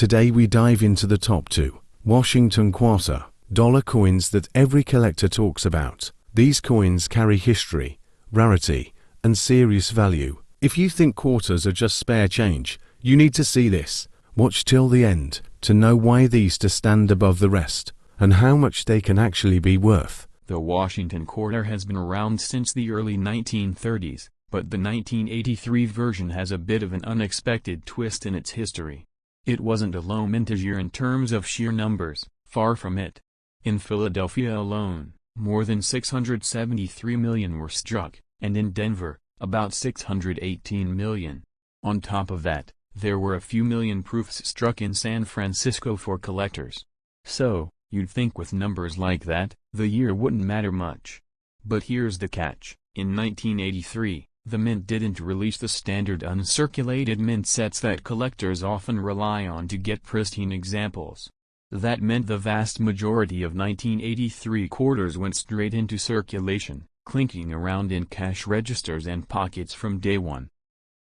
Today we dive into the top 2 Washington quarter dollar coins that every collector talks about. These coins carry history, rarity, and serious value. If you think quarters are just spare change, you need to see this. Watch till the end to know why these two stand above the rest, and how much they can actually be worth. The Washington quarter has been around since the early 1930s, but the 1983 version has a bit of an unexpected twist in its history. It wasn't a low mintage year in terms of sheer numbers, far from it. In Philadelphia alone, more than 673 million were struck, and in Denver, about 618 million. On top of that, there were a few million proofs struck in San Francisco for collectors. So, you'd think with numbers like that, the year wouldn't matter much. But here's the catch: in 1983, the mint didn't release the standard uncirculated mint sets that collectors often rely on to get pristine examples. That meant the vast majority of 1983 quarters went straight into circulation, clinking around in cash registers and pockets from day one.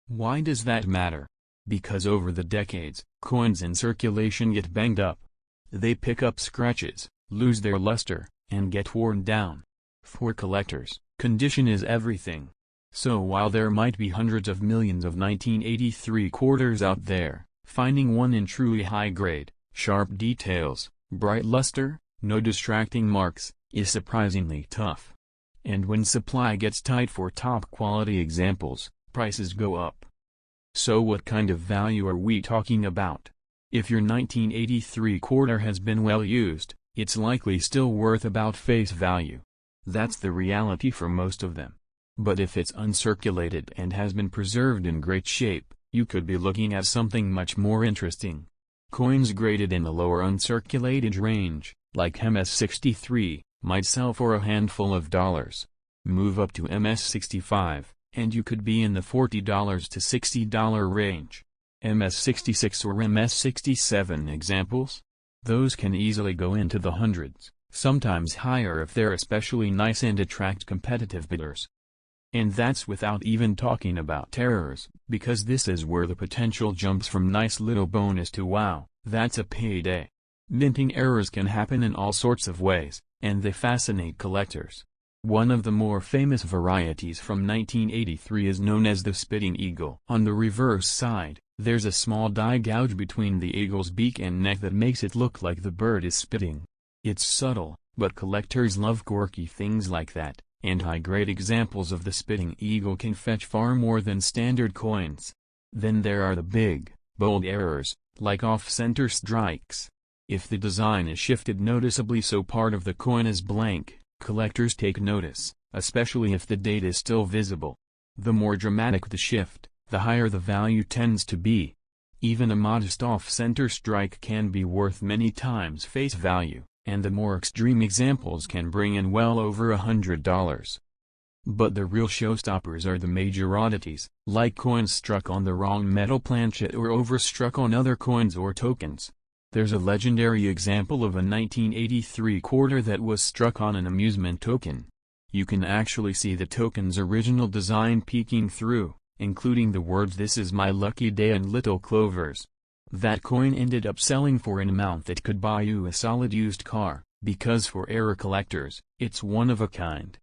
Why does that matter? Because over the decades, coins in circulation get banged up. They pick up scratches, lose their luster, and get worn down. For collectors, condition is everything. So while there might be hundreds of millions of 1983 quarters out there, finding one in truly high grade, sharp details, bright luster, no distracting marks, is surprisingly tough. And when supply gets tight for top quality examples, prices go up. So what kind of value are we talking about? If your 1983 quarter has been well used, it's likely still worth about face value. That's the reality for most of them. But if it's uncirculated and has been preserved in great shape, you could be looking at something much more interesting. Coins graded in the lower uncirculated range, like MS-63, might sell for a handful of dollars. Move up to MS-65, and you could be in the $40 to $60 range. MS-66 or MS-67 examples? Those can easily go into the hundreds, sometimes higher if they're especially nice and attract competitive bidders. And that's without even talking about errors, because this is where the potential jumps from nice little bonus to wow, that's a payday. Minting errors can happen in all sorts of ways, and they fascinate collectors. One of the more famous varieties from 1983 is known as the spitting eagle. On the reverse side, there's a small die gouge between the eagle's beak and neck that makes it look like the bird is spitting. It's subtle, but collectors love quirky things like that, and high-grade examples of the spitting eagle can fetch far more than standard coins. Then there are the big, bold errors, like off-center strikes. If the design is shifted noticeably so part of the coin is blank, collectors take notice, especially if the date is still visible. The more dramatic the shift, the higher the value tends to be. Even a modest off-center strike can be worth many times face value, and the more extreme examples can bring in well over $100. But the real showstoppers are the major oddities, like coins struck on the wrong metal planchet or overstruck on other coins or tokens. There's a legendary example of a 1983 quarter that was struck on an amusement token. You can actually see the token's original design peeking through, including the words "This is my lucky day" and little clovers. That coin ended up selling for an amount that could buy you a solid used car, because for error collectors, it's one of a kind.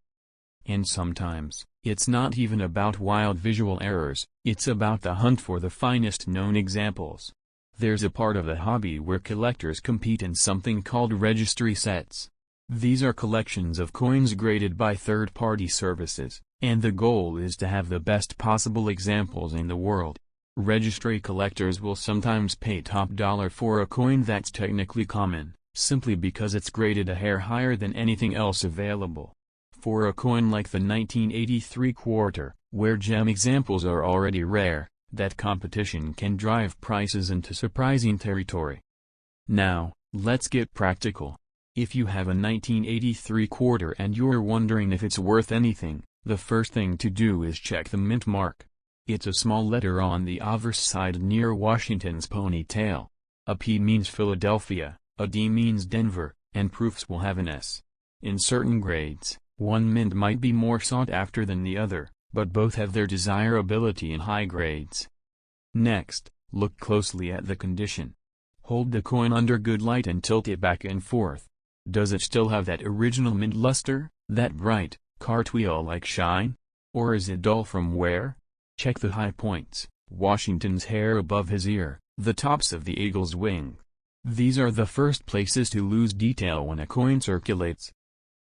And sometimes, it's not even about wild visual errors, it's about the hunt for the finest known examples. There's a part of the hobby where collectors compete in something called registry sets. These are collections of coins graded by third-party services, and the goal is to have the best possible examples in the world. Registry collectors will sometimes pay top dollar for a coin that's technically common, simply because it's graded a hair higher than anything else available. For a coin like the 1983 quarter, where gem examples are already rare, that competition can drive prices into surprising territory. Now, let's get practical. If you have a 1983 quarter and you're wondering if it's worth anything, the first thing to do is check the mint mark. It's a small letter on the obverse side near Washington's ponytail. A P means Philadelphia, a D means Denver, and proofs will have an S. In certain grades, one mint might be more sought after than the other, but both have their desirability in high grades. Next, look closely at the condition. Hold the coin under good light and tilt it back and forth. Does it still have that original mint luster, that bright, cartwheel-like shine? Or is it dull from wear? Check the high points, Washington's hair above his ear, the tops of the eagle's wing. These are the first places to lose detail when a coin circulates.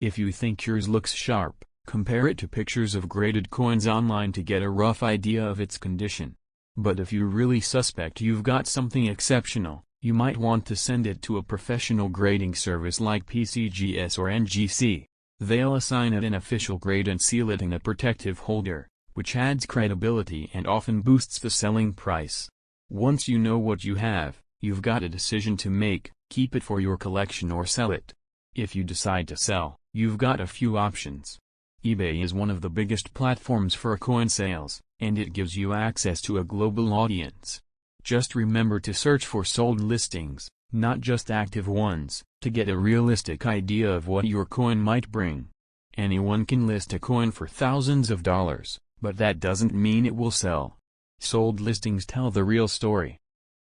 If you think yours looks sharp, compare it to pictures of graded coins online to get a rough idea of its condition. But if you really suspect you've got something exceptional, you might want to send it to a professional grading service like PCGS or NGC. They'll assign it an official grade and seal it in a protective holder, which adds credibility and often boosts the selling price. Once you know what you have, you've got a decision to make: keep it for your collection or sell it. If you decide to sell, you've got a few options. eBay is one of the biggest platforms for coin sales, and it gives you access to a global audience. Just remember to search for sold listings, not just active ones, to get a realistic idea of what your coin might bring. Anyone can list a coin for thousands of dollars, but that doesn't mean it will sell. Sold listings tell the real story.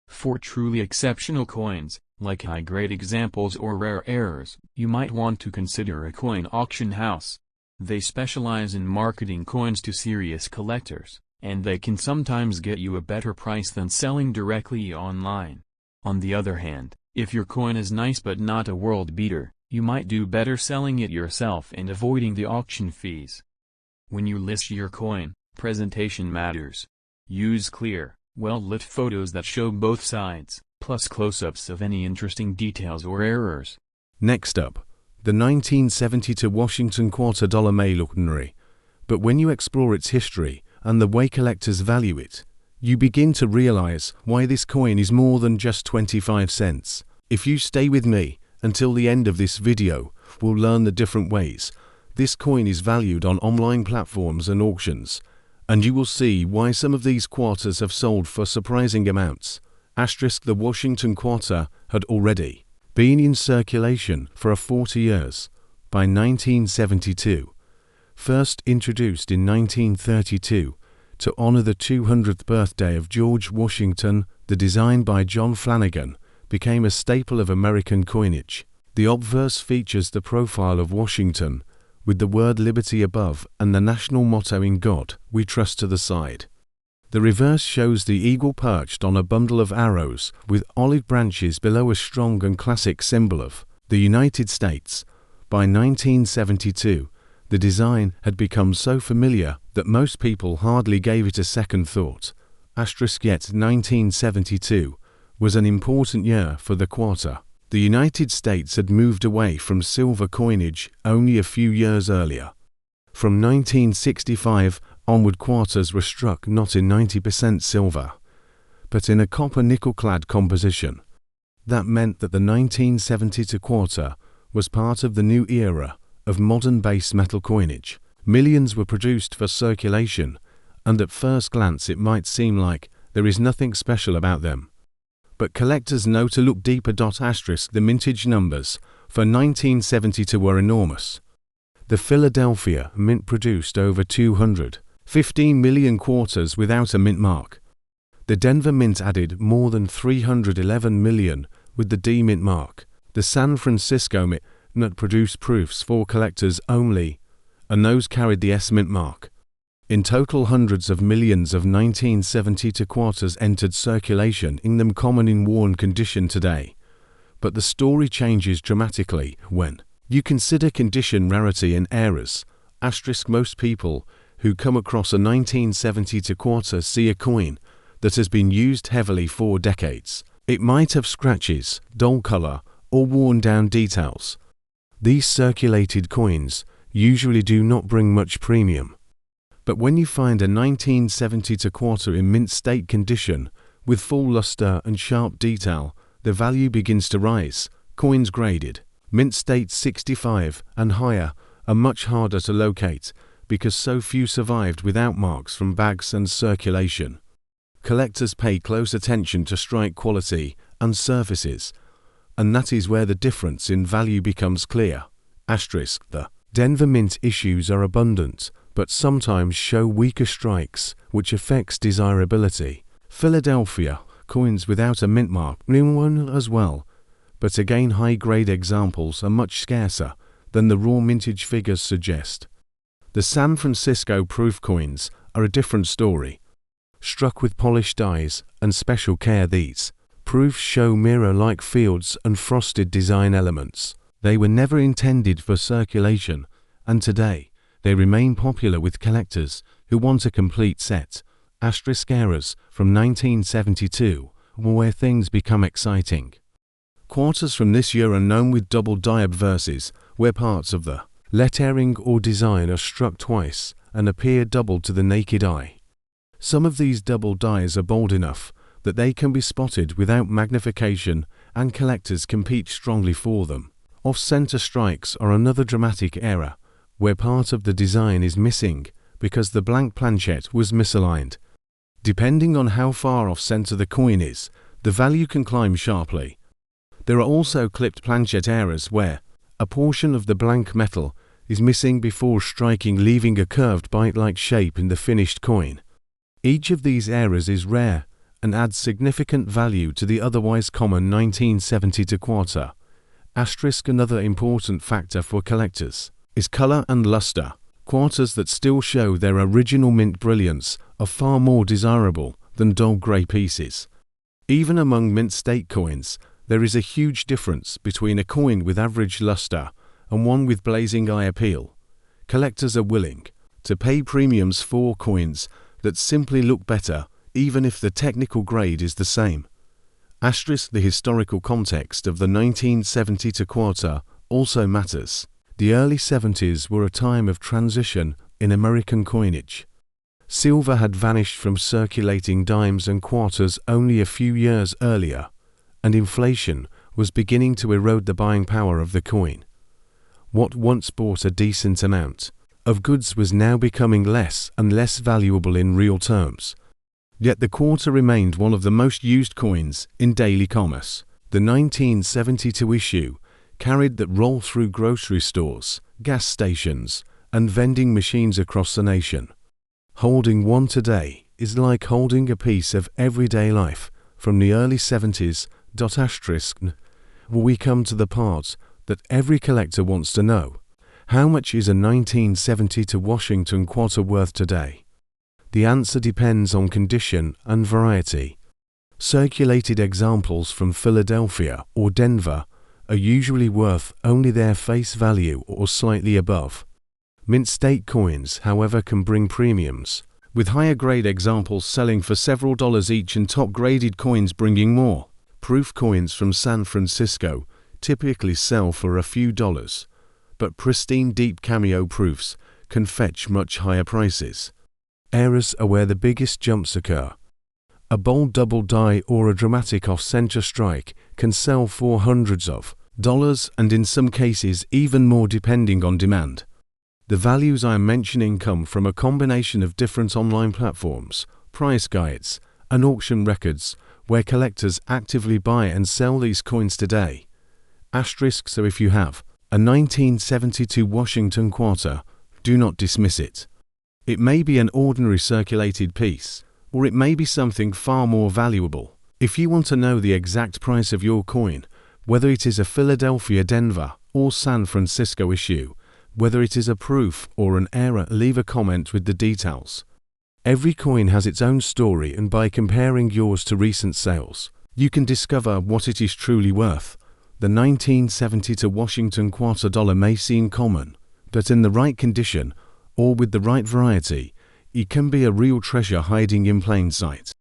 For truly exceptional coins, like high-grade examples or rare errors, you might want to consider a coin auction house. They specialize in marketing coins to serious collectors, and they can sometimes get you a better price than selling directly online. On the other hand, if your coin is nice but not a world beater, you might do better selling it yourself and avoiding the auction fees. When you list your coin, presentation matters. Use clear, well-lit photos that show both sides, plus close-ups of any interesting details or errors. Next up, the 1972 Washington $quarter may look ordinary, but when you explore its history and the way collectors value it, you begin to realize why this coin is more than just 25 cents. If you stay with me until the end of this video, we'll learn the different ways this coin is valued on online platforms and auctions, and you will see why some of these quarters have sold for surprising amounts. The Washington quarter had already been in circulation for 40 years. By 1972, first introduced in 1932 to honor the 200th birthday of George Washington, the design by John Flanagan became a staple of American coinage. The obverse features the profile of Washington, with the word liberty above and the national motto "In God We Trust" to the side. The reverse shows the eagle perched on a bundle of arrows with olive branches below, a strong and classic symbol of the United States. By 1972, the design had become so familiar that most people hardly gave it a second thought. Yet 1972 was an important year for the quarter. The United States had moved away from silver coinage only a few years earlier. From 1965 onward, quarters were struck not in 90% silver, but in a copper-nickel-clad composition. That meant that the 1972 quarter was part of the new era of modern base metal coinage. Millions were produced for circulation, and at first glance it might seem like there is nothing special about them. But collectors know to look deeper. The mintage numbers for 1972 were enormous. The Philadelphia Mint produced over 215 million quarters without a mint mark. The Denver Mint added more than 311 million with the D mint mark. The San Francisco Mint produced proofs for collectors only, and those carried the S mint mark. In total, hundreds of millions of 1972 quarters entered circulation, in them common in worn condition today. But the story changes dramatically when you consider condition, rarity and errors. Most people who come across a 1972 quarter see a coin that has been used heavily for decades. It might have scratches, dull color, or worn down details. These circulated coins usually do not bring much premium. But when you find a 1972 quarter in mint state condition, with full luster and sharp detail, the value begins to rise. Coins graded mint state 65 and higher are much harder to locate because so few survived without marks from bags and circulation. Collectors pay close attention to strike quality and surfaces, and that is where the difference in value becomes clear. The Denver Mint issues are abundant, but sometimes show weaker strikes, which affects desirability. Philadelphia coins without a mint mark, new one as well, but again high-grade examples are much scarcer than the raw mintage figures suggest. The San Francisco proof coins are a different story. Struck with polished dies and special care, these proofs show mirror-like fields and frosted design elements. They were never intended for circulation, and today they remain popular with collectors who want a complete set. Asterisk eras from 1972 were where things become exciting. Quarters from this year are known with double die obverses, where parts of the lettering or design are struck twice and appear double to the naked eye. Some of these double dies are bold enough that they can be spotted without magnification, and collectors compete strongly for them. Off-center strikes are another dramatic error, where part of the design is missing because the blank planchet was misaligned. Depending on how far off-center the coin is, the value can climb sharply. There are also clipped planchet errors where a portion of the blank metal is missing before striking, leaving a curved bite-like shape in the finished coin. Each of these errors is rare and adds significant value to the otherwise common 1970 quarter. Asterisk another important factor for collectors is color and luster. Quarters that still show their original mint brilliance are far more desirable than dull grey pieces. Even among mint state coins, there is a huge difference between a coin with average luster and one with blazing eye appeal. Collectors are willing to pay premiums for coins that simply look better, even if the technical grade is the same. Asterisk the historical context of the 1970 quarter also matters. The early 70s were a time of transition in American coinage. Silver had vanished from circulating dimes and quarters only a few years earlier, and inflation was beginning to erode the buying power of the coin. What once bought a decent amount of goods was now becoming less and less valuable in real terms. Yet the quarter remained one of the most used coins in daily commerce. The 1972 issue carried that roll through grocery stores, gas stations, and vending machines across the nation. Holding one today is like holding a piece of everyday life from the early 70s. We come to the part that every collector wants to know. How much is a 1970 Washington quarter worth today? The answer depends on condition and variety. Circulated examples from Philadelphia or Denver are usually worth only their face value or slightly above. Mint state coins, however, can bring premiums, with higher grade examples selling for several dollars each and top graded coins bringing more. Proof coins from San Francisco typically sell for a few dollars, but pristine deep cameo proofs can fetch much higher prices. Errors are where the biggest jumps occur. A bold double die or a dramatic off-center strike can sell for hundreds of dollars and in some cases even more depending on demand. The values I am mentioning come from a combination of different online platforms, price guides, and auction records where collectors actively buy and sell these coins today. Asterisk so if you have a 1972 Washington quarter, do not dismiss it. It may be an ordinary circulated piece, or it may be something far more valuable. If you want to know the exact price of your coin, whether it is a Philadelphia, Denver, or San Francisco issue, whether it is a proof or an error, leave a comment with the details. Every coin has its own story, and by comparing yours to recent sales, you can discover what it is truly worth. The 1970 Washington quarter dollar may seem common, but in the right condition or with the right variety, it can be a real treasure hiding in plain sight.